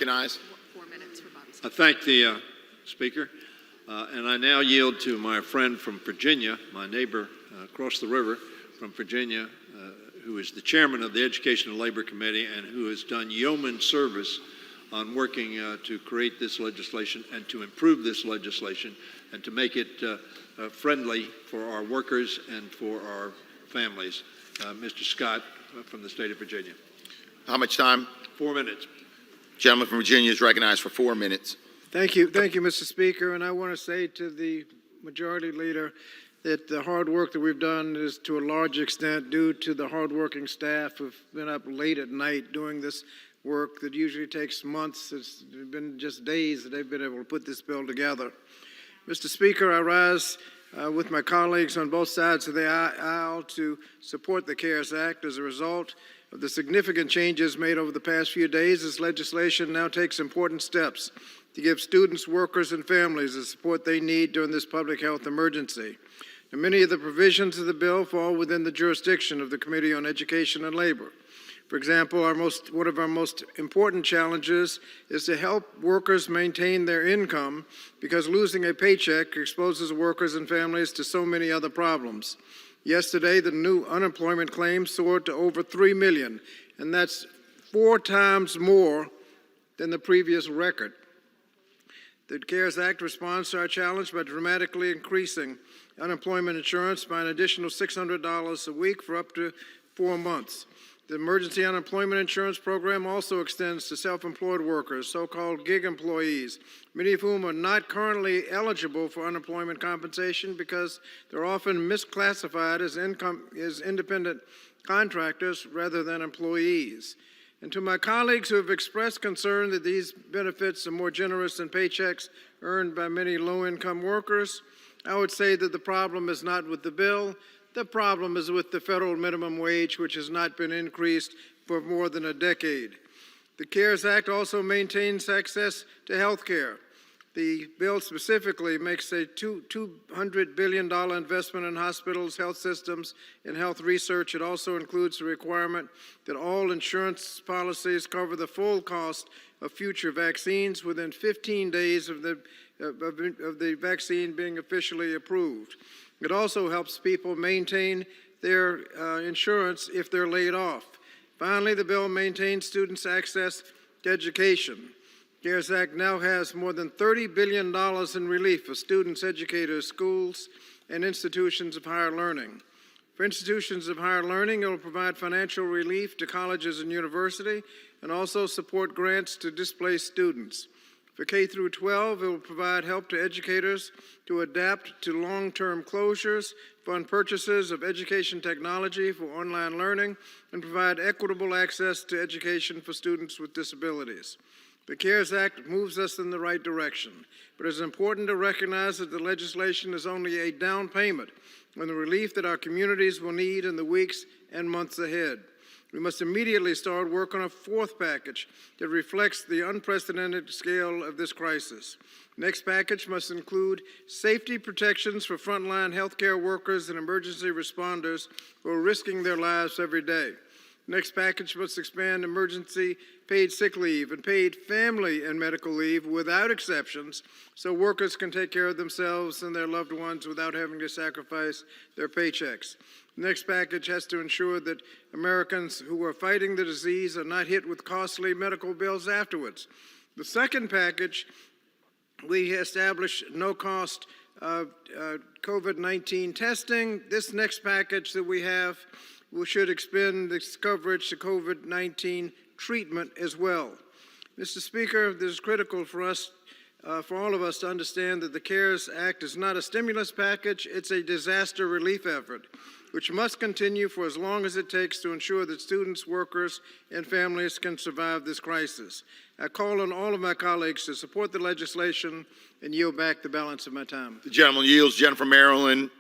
Recognize. 4 minutes for Bobby. I thank the Speaker, and I now yield to my friend from Virginia, my neighbor across the river from Virginia, who is the chairman of the Education and Labor Committee and who has done yeoman service on working to create this legislation and to improve this legislation and to make it friendly for our workers and for our families. Mr. Scott from the state of Virginia. How much time? 4 minutes. Gentleman from Virginia is recognized for 4 minutes. Thank you, Mr. Speaker. And I want to say to the Majority Leader that the hard work that we've done is to a large extent due to the hardworking staff who've been up late at night doing this work that usually takes months. It's been just days that they've been able to put this bill together. Mr. Speaker, I rise with my colleagues on both sides of the aisle to support the CARES Act. As a result of the significant changes made over the past few days, this legislation now takes important steps to give students, workers, and families the support they need during this public health emergency. Now, many of the provisions of the bill fall within the jurisdiction of the Committee on Education and Labor. For example, one of our most important challenges is to help workers maintain their income because losing a paycheck exposes workers and families to so many other problems. Yesterday, the new unemployment claims soared to over 3 million, and that's 4 times more than the previous record. The CARES Act responds to our challenge by dramatically increasing unemployment insurance by an additional $600 a week for up to 4 months. The Emergency Unemployment Insurance Program also extends to self-employed workers, so-called gig employees, many of whom are not currently eligible for unemployment compensation because they're often misclassified as independent contractors rather than employees. And to my colleagues who have expressed concern that these benefits are more generous than paychecks earned by many low-income workers, I would say that the problem is not with the bill. The problem is with the federal minimum wage, which has not been increased for more than a decade. The CARES Act also maintains access to health care. The bill specifically makes a $200 billion investment in hospitals, health systems, and health research. It also includes the requirement that all insurance policies cover the full cost of future vaccines within 15 days of the vaccine being officially approved. It also helps people maintain their insurance if they're laid off. Finally, the bill maintains students' access to education. The CARES Act now has more than $30 billion in relief for students, educators, schools, and institutions of higher learning. For institutions of higher learning, it will provide financial relief to colleges and universities and also support grants to displaced students. For K through 12, it will provide help to educators to adapt to long-term closures, fund purchases of education technology for online learning, and provide equitable access to education for students with disabilities. The CARES Act moves us in the right direction, but it's important to recognize that the legislation is only a down payment on the relief that our communities will need in the weeks and months ahead. We must immediately start work on a 4th package that reflects the unprecedented scale of this crisis. The next package must include safety protections for frontline healthcare workers and emergency responders who are risking their lives every day. The next package must expand emergency paid sick leave and paid family and medical leave without exceptions so workers can take care of themselves and their loved ones without having to sacrifice their paychecks. The next package has to ensure that Americans who are fighting the disease are not hit with costly medical bills afterwards. The second package, we establish no-cost COVID-19 testing. This next package that we have should expand this coverage to COVID-19 treatment as well. Mr. Speaker, this is critical for us, for all of us to understand that the CARES Act is not a stimulus package, it's a disaster relief effort, which must continue for as long as it takes to ensure that students, workers, and families can survive this crisis. I call on all of my colleagues to support the legislation and yield back the balance of my time. The gentleman yields. Gentleman from Maryland.